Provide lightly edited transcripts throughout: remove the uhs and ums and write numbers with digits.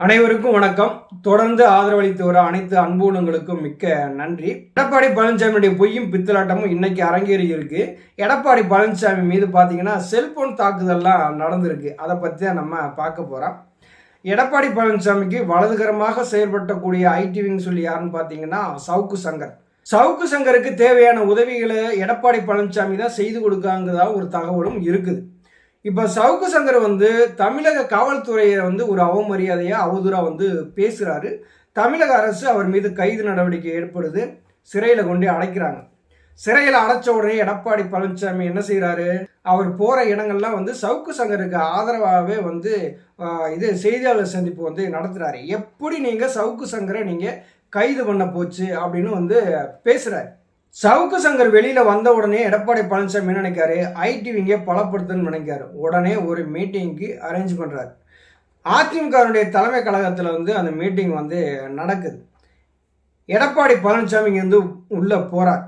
அனைவருக்கும் வணக்கம். தொடர்ந்து ஆதரவளித்து வர அனைத்து அன்புகளுக்கும் மிக்க நன்றி. எடப்பாடி பழனிசாமியுடைய பொய்யும் பித்தலாட்டமும் இன்னைக்கு அரங்கேறி இருக்கு. எடப்பாடி பழனிசாமி மீது பார்த்தீங்கன்னா செல்போன் தாக்குதல்லாம் நடந்திருக்கு. அதை பற்றி தான் நம்ம பார்க்க போகிறோம். எடப்பாடி பழனிசாமிக்கு வலதுகரமாக செயல்பட்டக்கூடிய ஐடிவின்னு சொல்லி யாருன்னு பார்த்தீங்கன்னா சவுக்கு சங்கர். சவுக்கு சங்கருக்கு தேவையான உதவிகளை எடப்பாடி பழனிசாமி தான் செய்து கொடுக்காங்கிறதா ஒரு தகவலும் இருக்குது. இப்போ சவுக்கு சங்கர் தமிழக காவல்துறையை ஒரு அவமரியாதையாக அவதூறாக பேசுகிறாரு. தமிழக அரசு அவர் மீது கைது நடவடிக்கை ஏற்படுது. சிறையில் கொண்டு அடைக்கிறாங்க. சிறையில் அடைச்ச உடனே எடப்பாடி பழனிசாமி என்ன செய்கிறாரு? அவர் போகிற இடங்கள்லாம் சவுக்கு சங்கருக்கு ஆதரவாகவே இது செய்தியாளர் சந்திப்பு நடத்துகிறாரு. எப்படி நீங்கள் சவுக்கு சங்கரை நீங்கள் கைது பண்ண போச்சு அப்படின்னு பேசுகிறாரு. சவுக்கு சங்கர் வெளியில வந்த உடனே எடப்பாடி பழனிசாமி என்ன நினைக்காரு? ஐடிவிங்க பலப்படுத்தணும்னு நினைக்காரு. உடனே ஒரு மீட்டிங்க்கு அரேஞ்ச் பண்றாரு. அதிமுகவுடைய தலைமை கழகத்தில் அந்த மீட்டிங் நடக்குது. எடப்பாடி பழனிசாமி இருந்து உள்ள போறார்.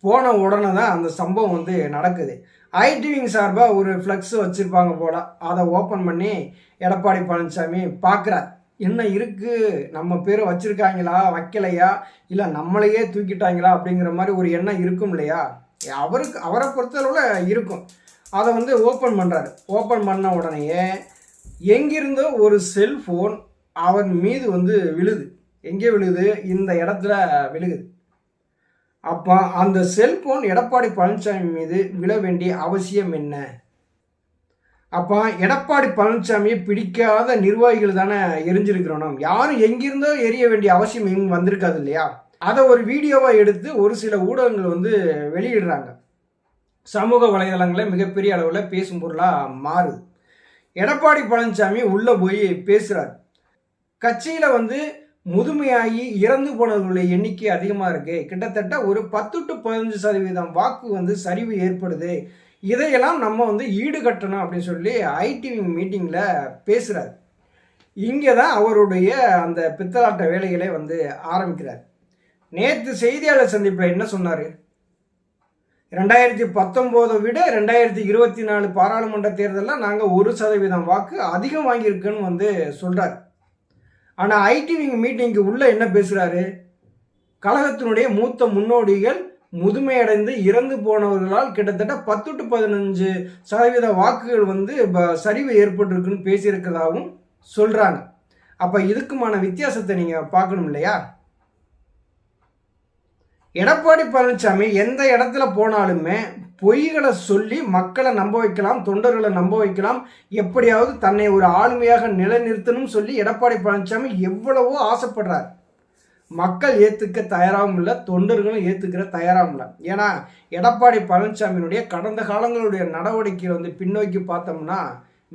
போன உடனே தான் அந்த சம்பவம் நடக்குது. ஐடிவிங் சார்பாக ஒரு ஃப்ளெக்ஸ் வச்சிருப்பாங்க போல. அதை ஓப்பன் பண்ணி எடப்பாடி பழனிசாமி பார்க்குறார். என்ன இருக்கு, நம்ம பேரை வச்சிருக்காங்களா வைக்கலையா, இல்லை நம்மளையே தூக்கிட்டாங்களா அப்படிங்கிற மாதிரி ஒரு எண்ணம் இருக்கும் இல்லையா? அவரை பொறுத்தளவில் இருக்கும். அதை ஓப்பன் பண்ணுறாரு. ஓப்பன் பண்ண உடனேயே எங்கிருந்தோ ஒரு செல்ஃபோன் அவன் மீது விழுது. எங்கே விழுது? இந்த இடத்துல விழுகுது. அப்போ அந்த செல்ஃபோன் எடப்பாடி பழனிசாமி மீது விழ வேண்டிய அவசியம் என்ன? அப்போ எடப்பாடி பழனிசாமியை பிடிக்காத நிர்வாகிகள் தானே எரிஞ்சிருக்கிறோம். நம்ம யாரும் எங்கிருந்தோ எரிய வேண்டிய அவசியம் இங்கே வந்திருக்காது இல்லையா? அதை ஒரு வீடியோவாக எடுத்து ஒரு சில ஊடகங்கள் வெளியிடுறாங்க. சமூக வலைதளங்களில் மிகப்பெரிய அளவில் பேசும் பொருளாக மாறுது. எடப்பாடி பழனிசாமி உள்ளே போய் பேசுகிறார். கட்சியில் முதுமையாகி இறந்து போனவர்களுடைய எண்ணிக்கை அதிகமாக இருக்கு. கிட்டத்தட்ட ஒரு 10 to 15% வாக்கு சரிவு ஏற்படுது. இதையெல்லாம் நம்ம ஈடுகட்டணும் அப்படின்னு சொல்லி ஐடிவி மீட்டிங்கில் பேசுகிறார். இங்கே தான் அவருடைய அந்த பித்தலாட்ட வேலைகளை ஆரம்பிக்கிறார். நேற்று செய்தியாளர் சந்திப்பில் என்ன சொன்னார்? 2019 விட 2024 பாராளுமன்ற தேர்தலில் நாங்கள் 1% வாக்கு அதிகம் வாங்கியிருக்குன்னு சொல்கிறார். ஆனால் ஐடிவி மீட்டிங்கு உள்ளே என்ன பேசுகிறாரு? கழகத்தினுடைய மூத்த முன்னோடிகள் முதுமையடைந்து இறந்து போனவர்களால் கிட்டத்தட்ட 10 to 15% வாக்குகள் சரிவு ஏற்பட்டிருக்குன்னு பேசியிருக்கிறதாகவும் சொல்கிறாங்க. அப்போ இதுக்குமான வித்தியாசத்தை நீங்கள் பார்க்கணும் இல்லையா? எடப்பாடி பழனிசாமி எந்த இடத்துல போனாலுமே பொய்களை சொல்லி மக்களை நம்ப வைக்கலாம், தொண்டர்களை நம்ப வைக்கலாம், எப்படியாவது தன்னை ஒரு ஆளுமையாக நிலைநிறுத்தணும் சொல்லி எடப்பாடி பழனிசாமி எவ்வளவோ ஆசைப்படுறார். மக்கள் ஏற்றுக்க தயாராகவும் இல்லை, தொண்டர்களும் ஏற்றுக்கிற தயாராகவும் இல்லை. ஏன்னா எடப்பாடி பழனிசாமியினுடைய கடந்த காலங்களுடைய நடவடிக்கை பின்னோக்கி பார்த்தோம்னா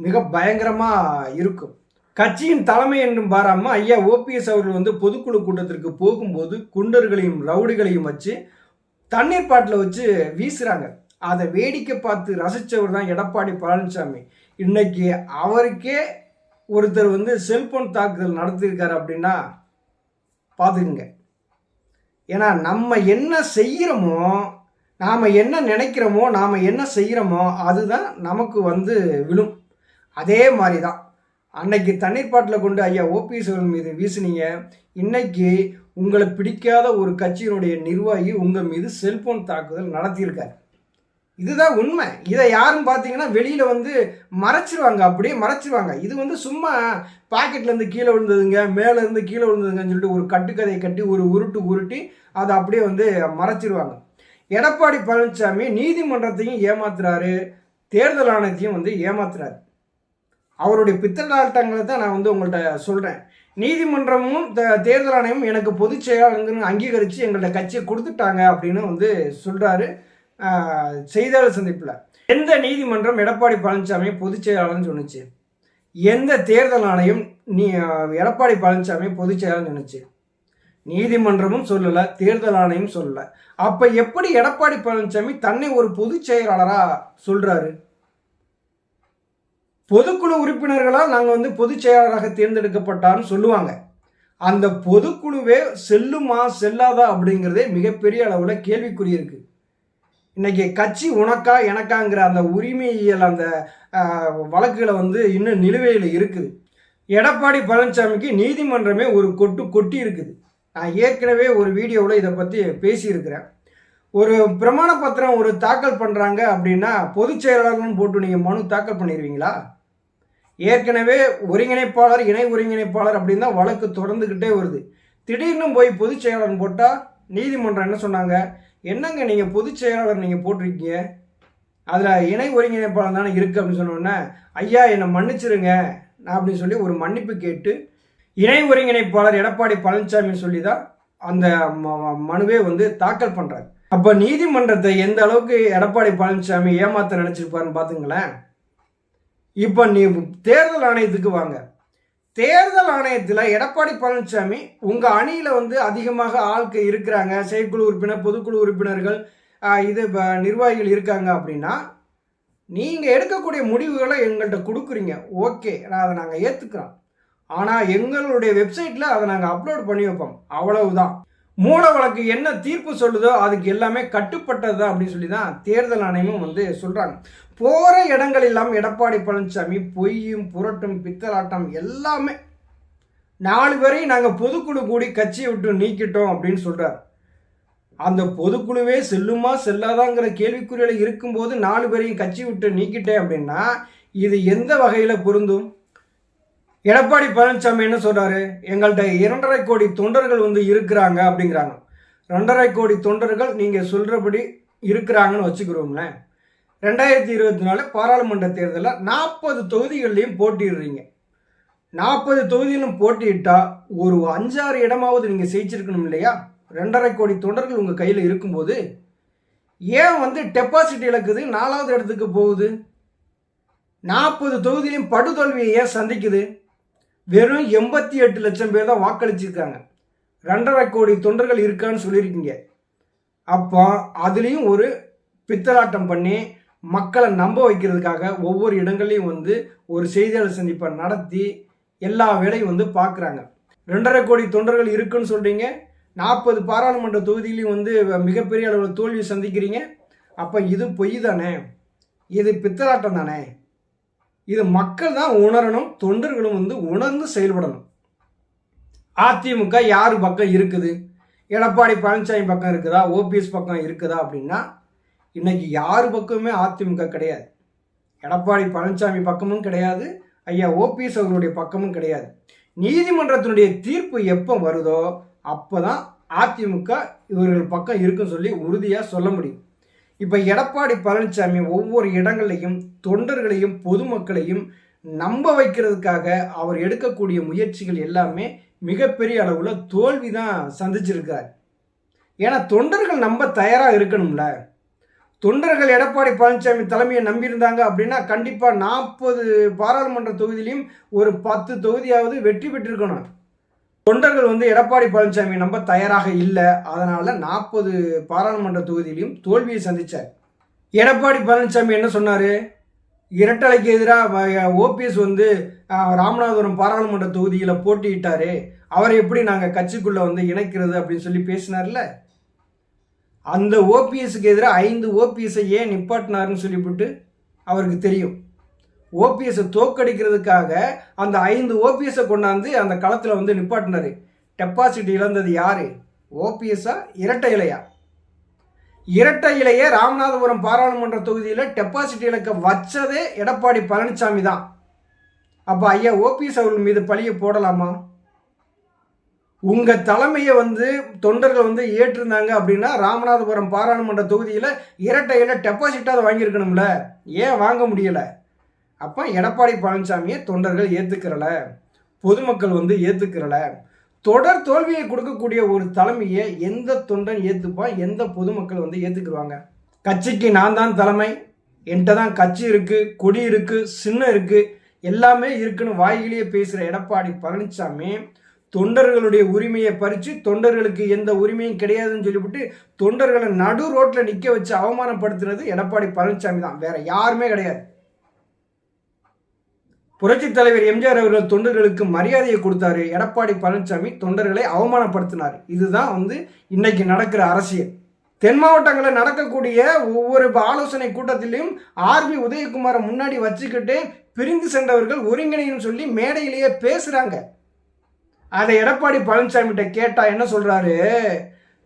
மிக பயங்கரமாக இருக்கும். கட்சியின் தலைமை என்றும் பாராமல் ஐயா ஓபிஎஸ் அவர்கள் பொதுக்குழு கூட்டத்திற்கு போகும்போது குண்டர்களையும் ரவுடிகளையும் வச்சு தண்ணீர் பாட்டில் வச்சு வீசுகிறாங்க. அதை வேடிக்கை பார்த்து ரசித்தவர் தான் எடப்பாடி பழனிசாமி. இன்னைக்கு அவருக்கே ஒருத்தர் செல்போன் தாக்குதல் நடத்தியிருக்காரு அப்படின்னா பார்த்துக்குங்க. ஏன்னா நம்ம என்ன செய்கிறோமோ, நாம் என்ன நினைக்கிறோமோ, நாம் என்ன செய்கிறோமோ அதுதான் நமக்கு விழும். அதே மாதிரி தான் அன்னைக்கு தண்ணீர் பாட்டில் கொண்டு ஐயா ஓபிஎஸ் அவர்கள் மீது வீசினீங்க. இன்னைக்கு உங்களை பிடிக்காத ஒரு கட்சியினுடைய நிர்வாகி உங்கள் மீது செல்போன் தாக்குதல் நடத்தியிருக்காரு. இதுதான் உண்மை. இதை யாரும் பார்த்தீங்கன்னா வெளியில் மறைச்சிருவாங்க, அப்படியே மறைச்சிருவாங்க. இது சும்மா பாக்கெட்லேருந்து கீழே விழுந்ததுங்க, மேலேருந்து கீழே விழுந்ததுங்கன்னு சொல்லிட்டு ஒரு கட்டுக்கதையை கட்டி ஒரு உருட்டி அதை அப்படியே மறைச்சிருவாங்க. எடப்பாடி பழனிசாமி நீதிமன்றத்தையும் ஏமாத்துறாரு, தேர்தல் ஆணையத்தையும் ஏமாத்துறாரு. அவருடைய பித்தலாட்டங்களை தான் நான் உங்கள்கிட்ட சொல்கிறேன். நீதிமன்றமும் தேர்தல் ஆணையமும் எனக்கு பொதுச் செயலாளர்கள் அங்கீகரித்து எங்கள்கிட்ட கட்சியை கொடுத்துட்டாங்க அப்படின்னு சொல்கிறாரு செய்தியாளர் சந்திப்பில். எந்த நீதிமன்றம் எடப்பாடி பழனிசாமி பொதுச் செயலாளர்னு சொன்னிச்சு? எந்த தேர்தல் ஆணையம் எடப்பாடி பழனிசாமி பொதுச் செயலாளர் சொன்னிச்சு? நீதிமன்றமும் சொல்லலை, தேர்தல் ஆணையம் சொல்லலை. அப்போ எப்படி எடப்பாடி பழனிசாமி தன்னை ஒரு பொதுச் செயலாளராக சொல்கிறாரு? பொதுக்குழு உறுப்பினர்களால் நாங்கள் பொதுச் செயலாளராக தேர்ந்தெடுக்கப்பட்டார்னு சொல்லுவாங்க. அந்த பொதுக்குழுவே செல்லுமா செல்லாதா அப்படிங்கிறதே மிகப்பெரிய அளவில் கேள்விக்குறி இருக்குது. இன்னைக்கு கட்சி உனக்கா எனக்காங்கிற அந்த உரிமையியல் அந்த வழக்குகளை இன்னும் நிலுவையில் இருக்குது. எடப்பாடி பழனிசாமிக்கு நீதிமன்றமே ஒரு கொட்டி இருக்குது. நான் ஏற்கனவே ஒரு வீடியோவில் இதை பற்றி பேசியிருக்கிறேன். ஒரு பிரமாண பத்திரம் ஒரு தாக்கல் பண்ணுறாங்க அப்படின்னா பொதுச் செயலாளர்னு போட்டு நீங்கள் மனு தாக்கல் பண்ணிடுவீங்களா? ஏற்கனவே ஒருங்கிணைப்பாளர் இணை ஒருங்கிணைப்பாளர் அப்படின்னு தான் வழக்கு தொடர்ந்துக்கிட்டே வருது. திடீர்னு போய் பொதுச் செயலாளர் போட்டால் நீதிமன்றம் என்ன சொன்னாங்க, என்னங்க நீங்கள் பொதுச் செயலாளர் நீங்கள் போட்டிருக்கீங்க, அதில் இணை ஒருங்கிணைப்பாளர் தானே இருக்குது அப்படின்னு சொன்னோன்னே, ஐயா என்னை மன்னிச்சிருங்க அப்படின்னு சொல்லி ஒரு மன்னிப்பு கேட்டு இணை ஒருங்கிணைப்பாளர் எடப்பாடி பழனிசாமி சொல்லி தான் அந்த மனுவே தாக்கல் பண்ணுறாரு. அப்போ நீதிமன்றத்தை எந்த அளவுக்கு எடப்பாடி பழனிசாமி ஏமாத்த நினச்சிருப்பாருன்னு பார்த்துங்களேன். இப்போ நீ தேர்தல் ஆணையத்துக்கு வாங்க. தேர்தல் ஆணையத்தில் எடப்பாடி பழனிசாமி உங்கள் அணியில் அதிகமாக ஆட்கள் இருக்கிறாங்க, செயற்குழு உறுப்பினர் பொதுக்குழு உறுப்பினர்கள் நிர்வாகிகள் இருக்காங்க அப்படின்னா நீங்கள் எடுக்கக்கூடிய முடிவுகளை எங்கள்கிட்ட கொடுக்குறீங்க. ஓகே, அதை நாங்கள் ஏற்றுக்கிறோம். ஆனால் எங்களுடைய வெப்சைட்டில் அதை நாங்கள் அப்லோட் பண்ணி வைப்போம், அவ்வளவுதான். மூல வழக்கு என்ன தீர்ப்பு சொல்லுதோ அதுக்கு எல்லாமே கட்டுப்பட்டது தான் அப்படின்னு சொல்லி தான் தேர்தல் ஆணையமும் சொல்கிறாங்க. போகிற இடங்கள் இல்லாமல் எடப்பாடி பழனிசாமி பொய்யும் புரட்டும் பித்தலாட்டம் எல்லாமே 4 பேரையும் நாங்கள் பொதுக்குழு கூடி கட்சியை விட்டு நீக்கிட்டோம் அப்படின்னு சொல்கிறார். அந்த பொதுக்குழுவே செல்லுமா செல்லாதாங்கிற கேள்விக்குறியில் இருக்கும்போது 4 பேரையும் கட்சி விட்டு நீக்கிட்டேன் அப்படின்னா இது எந்த வகையில் பொருந்தும்? எடப்பாடி பழனிசாமி என்ன சொல்றாரு, எங்கள்கிட்ட 2.5 கோடி தொண்டர்கள் இருக்கிறாங்க அப்படிங்கிறாங்க. 2.5 கோடி தொண்டர்கள் நீங்க சொல்றபடி இருக்கிறாங்கன்னு வச்சுக்கிறோம்ல. 2024 பாராளுமன்ற தேர்தலில் 40 தொகுதிகள்லையும் போட்டிடுறீங்க. 40 தொகுதியிலும் போட்டியிட்டா ஒரு 5-6 இடமாவது நீங்க ஜெயிச்சிருக்கணும் இல்லையா? 2.5 கோடி தொண்டர்கள் உங்க கையில் இருக்கும்போது ஏன் டெபாசிட் இழக்குது, 4வது இடத்துக்கு போகுது? 40 தொகுதியிலும் படுதோல்வியை ஏன் சந்திக்குது? வெறும் 88 லட்சம் பேர் தான் வாக்களிச்சிருக்காங்க. 2.5 கோடி தொண்டர்கள் இருக்கான்னு சொல்லியிருக்கீங்க. அப்போ அதுலேயும் ஒரு பித்தலாட்டம் பண்ணி மக்களை நம்ப வைக்கிறதுக்காக ஒவ்வொரு இடங்கள்லையும் ஒரு செய்தியாளர் சந்திப்பை நடத்தி எல்லா வேலையும் பார்க்குறாங்க. 2.5 கோடி தொண்டர்கள் இருக்குன்னு சொல்கிறீங்க, 40 பாராளுமன்ற தொகுதியிலையும் மிகப்பெரிய அளவில் தோல்வி சந்திக்கிறீங்க. அப்போ இது பொய் தானே, இது பித்தலாட்டம் தானே. இது மக்கள் தான் உணரணும், தொண்டர்களும் உணர்ந்து செயல்படணும். அதிமுக யார் பக்கம் இருக்குது, எடப்பாடி பழனிசாமி பக்கம் இருக்குதா, ஓபிஎஸ் பக்கம் இருக்குதா அப்படின்னா இன்னைக்கு யார் பக்கமுமே அதிமுக கிடையாது. எடப்பாடி பழனிசாமி பக்கமும் கிடையாது, ஐயா ஓபிஎஸ் அவர்களுடைய பக்கமும் கிடையாது. நீதிமன்றத்தினுடைய தீர்ப்பு எப்போ வருதோ அப்போ தான் அதிமுக இவர்கள் பக்கம் இருக்குன்னு சொல்லி உறுதியாக சொல்ல முடியும். இப்போ எடப்பாடி பழனிசாமி ஒவ்வொரு இடங்களையும் தொண்டர்களையும் பொதுமக்களையும் நம்ப வைக்கிறதுக்காக அவர் எடுக்கக்கூடிய முயற்சிகள் எல்லாமே மிகப்பெரிய அளவில் தோல்வி தான் சந்திச்சிருக்கார். ஏன்னா தொண்டர்கள் நம்ப தயாராக இருக்கணும்ல. தொண்டர்கள் எடப்பாடி பழனிசாமி தலைமையை நம்பியிருந்தாங்க அப்படின்னா கண்டிப்பாக 40 பாராளுமன்ற தொகுதியிலையும் ஒரு 10 தொகுதியாவது வெற்றி பெற்றிருக்கணும். தொண்டர்கள் எடப்பாடி பழனிசாமி நம்ப தயாராக இல்லை, அதனால 40 பாராளுமன்ற தொகுதியிலையும் தோல்வியை சந்திச்சார். எடப்பாடி பழனிசாமி என்ன சொன்னாரு, இரட்டலைக்கு எதிராக ஓபிஎஸ் ராமநாதபுரம் பாராளுமன்ற தொகுதியில் போட்டியிட்டாரு, அவரை எப்படி நாங்கள் கட்சிக்குள்ள இணைக்கிறது அப்படின்னு சொல்லி பேசினார்ல. அந்த ஓபிஎஸ்க்கு எதிராக 5 ஓபிஎஸ்ஸை ஏன் நிப்பாட்டினாருன்னு சொல்லிவிட்டு அவருக்கு தெரியும். ஓபிஎஸ்ஸை தோக்கடிக்கிறதுக்காக அந்த 5 ஓபிஎஸ்ஸை கொண்டாந்து அந்த களத்தில் நிப்பாட்டினாரு. டெபாசிட் இழந்தது யாரு, ஓபிஎஸ்ஸா இரட்டை இலையா? இரட்டை இலையை ராமநாதபுரம் பாராளுமன்ற தொகுதியில் டெபாசிட் இழக்க வச்சதே எடப்பாடி பழனிசாமி தான். அப்போ ஐயா ஓபிஎஸ் அவர்கள் மீது பழியை போடலாமா? உங்கள் தலைமையை தொண்டர்கள் ஏற்றிருந்தாங்க அப்படின்னா ராமநாதபுரம் பாராளுமன்ற தொகுதியில் இரட்டை இலை டெபாசிட்டாக அதை வாங்கியிருக்கணும்ல, ஏன் வாங்க முடியலை? அப்போ எடப்பாடி பழனிசாமியை தொண்டர்கள் ஏற்றுக்கிறல, பொதுமக்கள் ஏற்றுக்கிறல. தொடர் தோல்வியை கொடுக்கக்கூடிய ஒரு தலைமையை எந்த தொண்டன் ஏற்றுப்பான், எந்த பொதுமக்கள் ஏற்றுக்குருவாங்க? கட்சிக்கு நான் தான் தலைமை, என்கிட்ட தான் கட்சி இருக்குது, கொடி இருக்குது, சின்னம் இருக்குது, எல்லாமே இருக்குன்னு வாயிலேயே பேசுகிற எடப்பாடி பழனிசாமி தொண்டர்களுடைய உரிமையை பறித்து தொண்டர்களுக்கு எந்த உரிமையும் கிடையாதுன்னு சொல்லிவிட்டு தொண்டர்களை நடு ரோட்டில் நிற்க வச்சு அவமானப்படுத்துறது எடப்பாடி பழனிசாமி தான், வேற யாருமே கிடையாது. புரட்சி தலைவர் எம்ஜிஆர் அவர்கள் தொண்டர்களுக்கு மரியாதையை கொடுத்தாரு, எடப்பாடி பழனிசாமி தொண்டர்களை அவமானப்படுத்தினார். இதுதான் இன்னைக்கு நடக்கிற அரசியல். தென் மாவட்டங்களில் நடக்கக்கூடிய ஒவ்வொரு ஆலோசனை கூட்டத்திலையும் ஆர்பி உதயகுமாரை முன்னாடி வச்சுக்கிட்டு பிரிந்து சென்றவர்கள் ஒருங்கிணைன்னு சொல்லி மேடையிலேயே பேசுகிறாங்க. அதை எடப்பாடி பழனிசாமிகிட்ட கேட்டால் என்ன சொல்கிறாரு,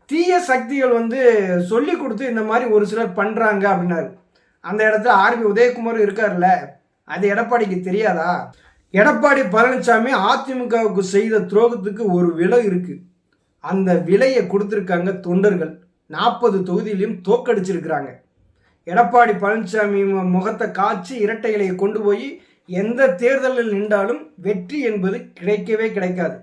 தீய சக்திகள் சொல்லி கொடுத்து இந்த மாதிரி ஒரு சிலர் பண்ணுறாங்க அப்படின்னாரு. அந்த இடத்துல ஆர்பி உதயகுமார் இருக்கார்ல, அது எடப்பாடிக்கு தெரியாதா? எடப்பாடி பழனிசாமி அதிமுகவுக்கு செய்த துரோகத்துக்கு ஒரு விலை இருக்குது. அந்த விலையை கொடுத்துருக்காங்க தொண்டர்கள். 40 தொகுதியிலையும் தோக்கடிச்சிருக்கிறாங்க. எடப்பாடி பழனிசாமி முகத்தை காய்ச்சி இரட்டை இலையை கொண்டு போய் எந்த தேர்தலில் நின்றாலும் வெற்றி என்பது கிடைக்கவே கிடைக்காது.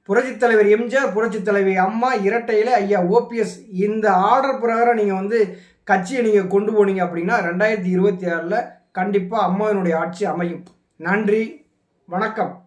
புரட்சித் தலைவர் எம்ஜிஆர், புரட்சித் தலைவி அம்மா, இரட்டையில ஐயா ஓபிஎஸ், இந்த ஆர்டர் பிரகாரம் நீங்கள் கட்சியை நீங்கள் கொண்டு போனீங்க அப்படின்னா 2026 கண்டிப்பாக அம்மாவினுடைய ஆட்சி அமையும். நன்றி, வணக்கம்.